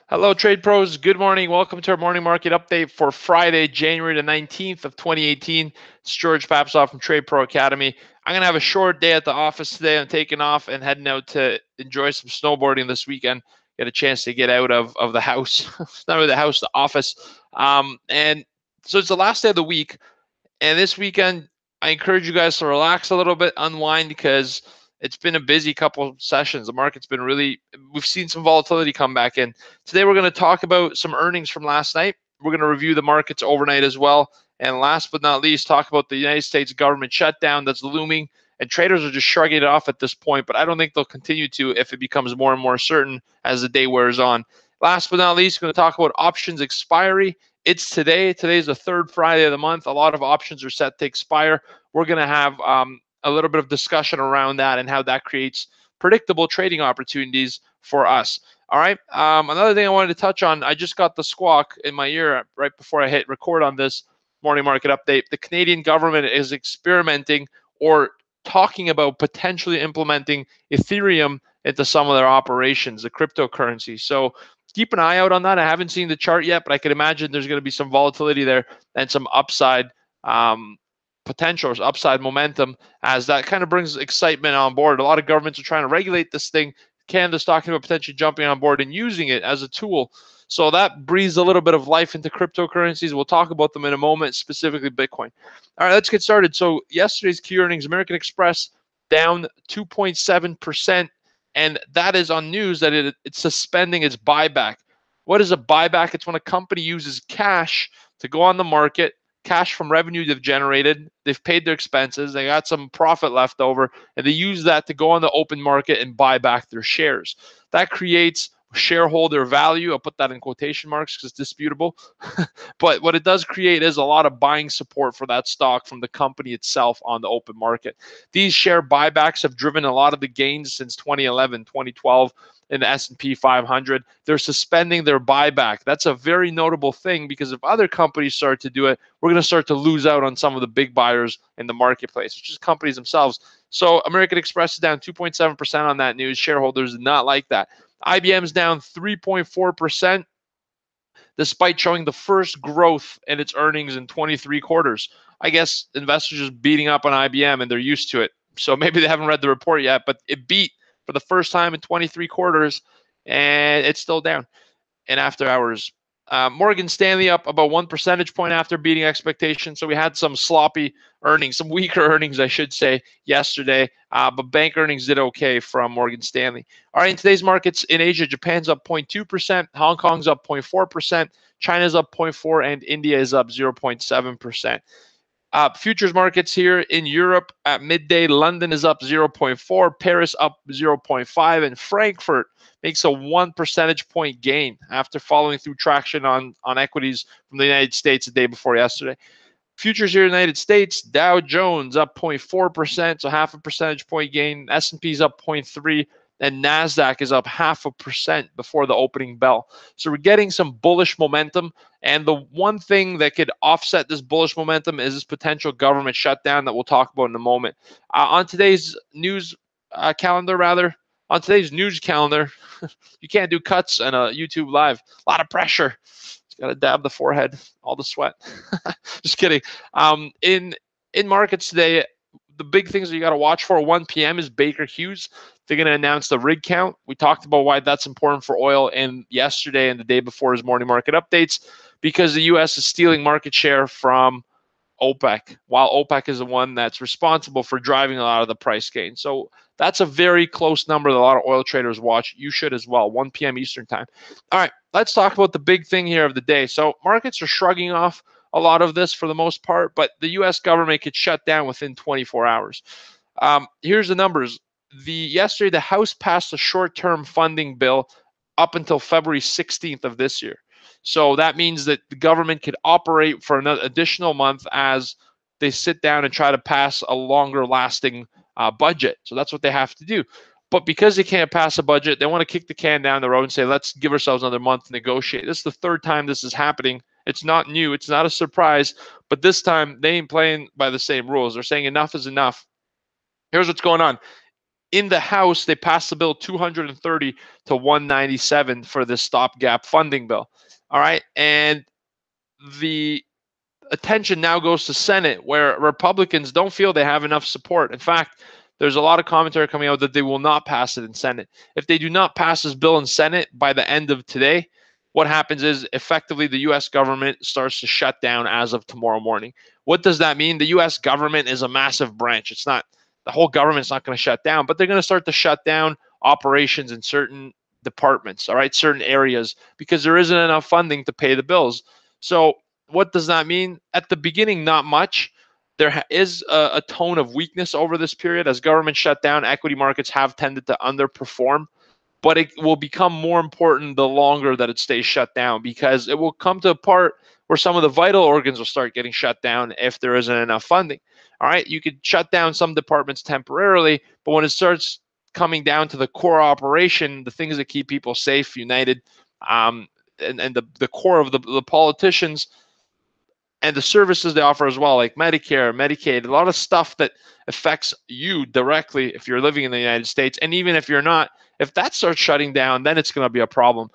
Hello, trade pros. Good morning. Welcome to our morning market update for Friday, January the 19th of 2018. It's George Papsov from Trade Pro Academy. I'm going to have a short day at the office today. I'm taking off and heading out to enjoy some snowboarding this weekend. Get a chance to get out of the house, not really the house, the office. And so it's the last day of the week. And this weekend, I encourage you guys to relax a little bit, unwind, because it's been a busy couple sessions. The market's been we've seen some volatility come back in. Today, we're going to talk about some earnings from last night. We're going to review the markets overnight as well. And last but not least, talk about the United States government shutdown that's looming. And traders are just shrugging it off at this point, but I don't think they'll continue to if it becomes more and more certain as the day wears on. Last but not least, we're going to talk about options expiry. It's today. Today's the third Friday of the month. A lot of options are set to expire. We're going to have a little bit of discussion around that and how that creates predictable trading opportunities for us. All right. Another thing I wanted to touch on, I just got the squawk in my ear right before I hit record on this morning market update. The Canadian government is experimenting or talking about potentially implementing Ethereum into some of their operations, the cryptocurrency. So keep an eye out on that. I haven't seen the chart yet, but I can imagine there's going to be some volatility there and some upside potential, or upside momentum, as that kind of brings excitement on board. A lot of governments are trying to regulate this thing. Canada's talking about potentially jumping on board and using it as a tool. So that breathes a little bit of life into cryptocurrencies. We'll talk about them in a moment, specifically Bitcoin. All right, let's get started. So yesterday's key earnings, American Express down 2.7%. And that is on news that it's suspending its buyback. What is a buyback? It's when a company uses cash to go on the market, cash from revenue they've generated, they've paid their expenses, they got some profit left over, and they use that to go on the open market and buy back their shares. That creates shareholder value. I'll put that in quotation marks because it's disputable. But what it does create is a lot of buying support for that stock from the company itself on the open market. These share buybacks have driven a lot of the gains since 2011, 2012 in the S&P 500. They're suspending their buyback. That's a very notable thing, because if other companies start to do it, we're going to start to lose out on some of the big buyers in the marketplace, which is companies themselves. So American Express is down 2.7% on that news. Shareholders did not like that. IBM's down 3.4%, despite showing the first growth in its earnings in 23 quarters. I guess investors are just beating up on IBM and they're used to it. So maybe they haven't read the report yet, but it beat for the first time in 23 quarters, and it's still down in after hours. Morgan Stanley up about 1 percentage point after beating expectations. So we had some sloppy earnings, some weaker earnings, I should say, yesterday. But bank earnings did okay from Morgan Stanley. All right, in today's markets in Asia, Japan's up 0.2%, Hong Kong's up 0.4%, China's up 0.4%, and India is up 0.7%. Futures markets here in Europe at midday, London is up 0.4, Paris up 0.5, and Frankfurt makes a 1 percentage point gain after following through traction on equities from the United States the day before yesterday. Futures here in the United States, Dow Jones up 0.4%, so half a percentage point gain. S&P's up 0.3%, and NASDAQ is up 0.5% before the opening bell. So we're getting some bullish momentum. And the one thing that could offset this bullish momentum is this potential government shutdown that we'll talk about in a moment. On today's news calendar, you can't do cuts on a YouTube Live. A lot of pressure. Just got to dab the forehead, all the sweat. Just kidding. In markets today, the big things that you got to watch for 1 p.m. is Baker Hughes. They're going to announce the rig count. We talked about why that's important for oil and yesterday and the day before his morning market updates, because the U.S. is stealing market share from OPEC, while OPEC is the one that's responsible for driving a lot of the price gain. So that's a very close number that a lot of oil traders watch. You should as well, 1 p.m. Eastern time. All right, let's talk about the big thing here of the day. So markets are shrugging off a lot of this for the most part, but the U.S. government could shut down within 24 hours. Here's the numbers. Yesterday, the House passed a short-term funding bill up until February 16th of this year. So that means that the government could operate for another additional month as they sit down and try to pass a longer-lasting budget. So that's what they have to do. But because they can't pass a budget, they want to kick the can down the road and say, let's give ourselves another month to negotiate. This is the third time this is happening. It's not new. It's not a surprise. But this time, they ain't playing by the same rules. They're saying enough is enough. Here's what's going on. in the House, they passed the bill 230 to 197 for this stopgap funding bill. All right. And the attention now goes to Senate, where Republicans don't feel they have enough support. In fact, there's a lot of commentary coming out that they will not pass it in Senate. If they do not pass this bill in Senate by the end of today, what happens is effectively the U.S. government starts to shut down as of tomorrow morning. What does that mean? The U.S. government is a massive branch. It's not, the whole government's not going to shut down, but they're going to start to shut down operations in certain departments, all right, certain areas, because there isn't enough funding to pay the bills. So what does that mean? At the beginning, not much. There is a tone of weakness over this period. As government shut down, equity markets have tended to underperform, but it will become more important the longer that it stays shut down, because it will come to a part where some of the vital organs will start getting shut down if there isn't enough funding. All right, you could shut down some departments temporarily, but when it starts coming down to the core operation, the things that keep people safe, united, and the core of the politicians, and the services they offer as well, like Medicare, Medicaid, a lot of stuff that affects you directly if you're living in the United States. And even if you're not, if that starts shutting down, then it's going to be a problem.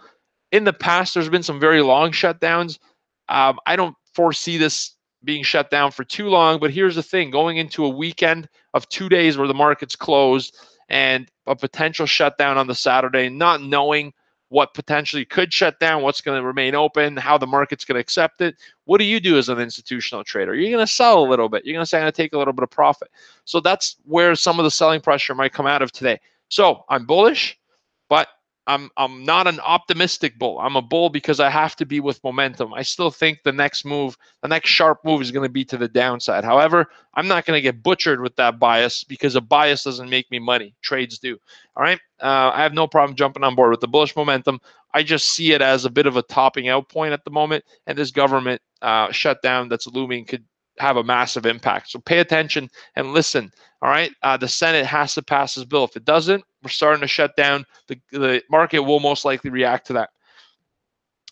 In the past, there's been some very long shutdowns. I don't foresee this being shut down for too long, but here's the thing, going into a weekend of 2 days where the market's closed and a potential shutdown on the Saturday, not knowing what potentially could shut down, what's going to remain open, how the market's going to accept it. What do you do as an institutional trader? You're going to sell a little bit. You're going to say, I'm going to take a little bit of profit. So that's where some of the selling pressure might come out of today. So I'm bullish, but I'm not an optimistic bull. I'm a bull because I have to be with momentum. I still think the next move, the next sharp move is going to be to the downside. However, I'm not going to get butchered with that bias, because a bias doesn't make me money. Trades do. All right. I have no problem jumping on board with the bullish momentum. I just see it as a bit of a topping out point at the moment, and this government shutdown that's looming could have a massive impact. So pay attention and listen. All right. The Senate has to pass this bill. If it doesn't, we're starting to shut down. The market will most likely react to that.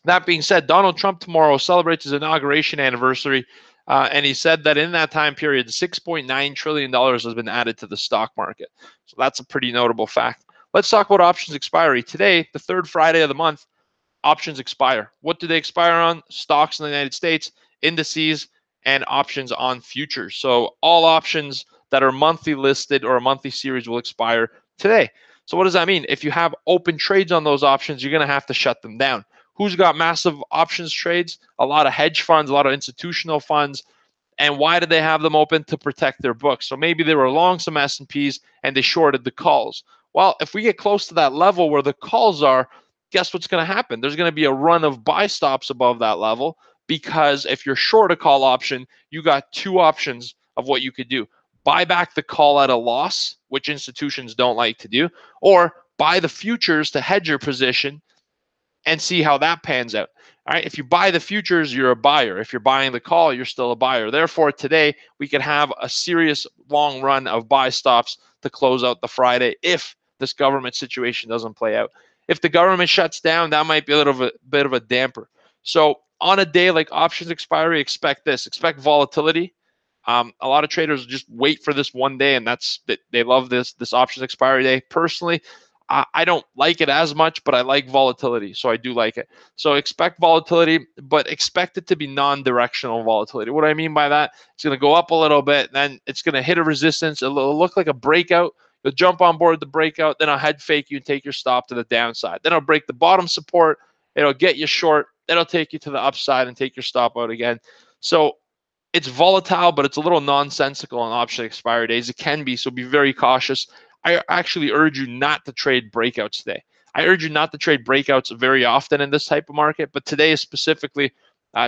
That being said, Donald Trump tomorrow celebrates his inauguration anniversary, and he said that in that time period, $6.9 trillion has been added to the stock market. So that's a pretty notable fact. Let's talk about options expiry. Today, the third Friday of the month, options expire. What do they expire on? Stocks in the United States, indices, and options on futures. So all options that are monthly listed or a monthly series will expire today. So what does that mean? If you have open trades on those options, you're going to have to shut them down. Who's got massive options trades? A lot of hedge funds, a lot of institutional funds. And why did they have them open? To protect their books. So maybe they were long some S&Ps and they shorted the calls. Well, if we get close to that level where the calls are, guess what's going to happen? There's going to be a run of buy stops above that level, because if you're short a call option, you got two options of what you could do. Buy back the call at a loss, which institutions don't like to do, or buy the futures to hedge your position and see how that pans out. All right. If you buy the futures, you're a buyer. If you're buying the call, you're still a buyer. Therefore, today we could have a serious long run of buy stops to close out the Friday if this government situation doesn't play out. If the government shuts down, that might be a little bit of a damper. So on a day like options expiry, expect this. Expect volatility. A lot of traders just wait for this one day, and they love this options expiry day. Personally, I don't like it as much, but I like volatility, so I do like it. So expect volatility, but expect it to be non-directional volatility. What do I mean by that? It's going to go up a little bit, then it's going to hit a resistance. It'll look like a breakout. You'll jump on board the breakout, then I'll head fake you and take your stop to the downside. Then I'll break the bottom support. It'll get you short. Then I'll take you to the upside and take your stop out again. So it's volatile, but it's a little nonsensical on option expiry days. It can be, so be very cautious. I actually urge you not to trade breakouts today. I urge you not to trade breakouts very often in this type of market, but today specifically,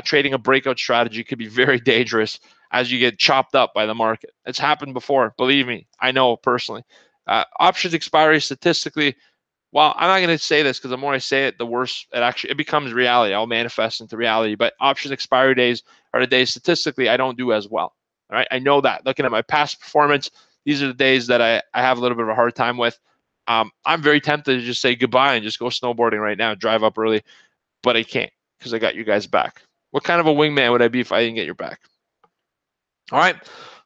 trading a breakout strategy could be very dangerous as you get chopped up by the market. It's happened before, believe me. I know personally. Options expiry statistically, well, I'm not going to say this because the more I say it, the worse it becomes reality. I'll manifest into reality. But options expiry days are the days statistically I don't do as well. All right, I know that. Looking at my past performance, these are the days that I have a little bit of a hard time with. I'm very tempted to just say goodbye and just go snowboarding right now, drive up early, but I can't because I got you guys back. What kind of a wingman would I be if I didn't get your back? All right,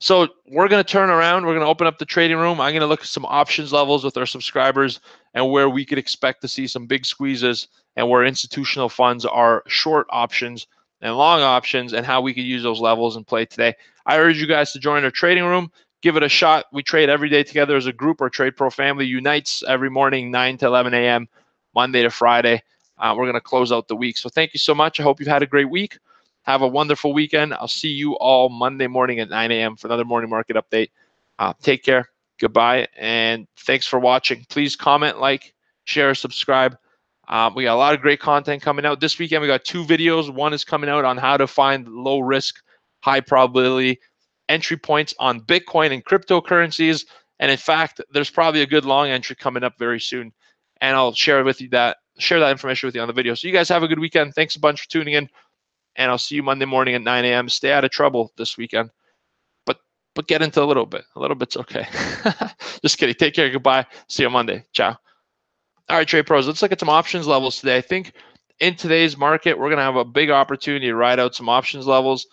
So we're going to turn around. We're going to open up the trading room. I'm going to look at some options levels with our subscribers and where we could expect to see some big squeezes and where institutional funds are short options and long options and how we could use those levels and play today. I urge you guys to join our trading room. Give it a shot. We trade every day together as a group. Our TradePro family unites every morning, 9 to 11 a.m., Monday to Friday. We're going to close out the week. So thank you so much. I hope you've had a great week. Have a wonderful weekend. I'll see you all Monday morning at 9 a.m. for another morning market update. Take care. Goodbye. And thanks for watching. Please comment, like, share, subscribe. We got a lot of great content coming out. This weekend, we got 2 videos. One is coming out on how to find low risk, high probability entry points on Bitcoin and cryptocurrencies. And in fact, there's probably a good long entry coming up very soon. And I'll share that information with you on the video. So you guys have a good weekend. Thanks a bunch for tuning in. And I'll see you Monday morning at 9 a.m. Stay out of trouble this weekend, but get into a little bit. A little bit's okay. Just kidding. Take care. Goodbye. See you Monday. Ciao. All right, trade pros. Let's look at some options levels today. I think in today's market, we're going to have a big opportunity to ride out some options levels.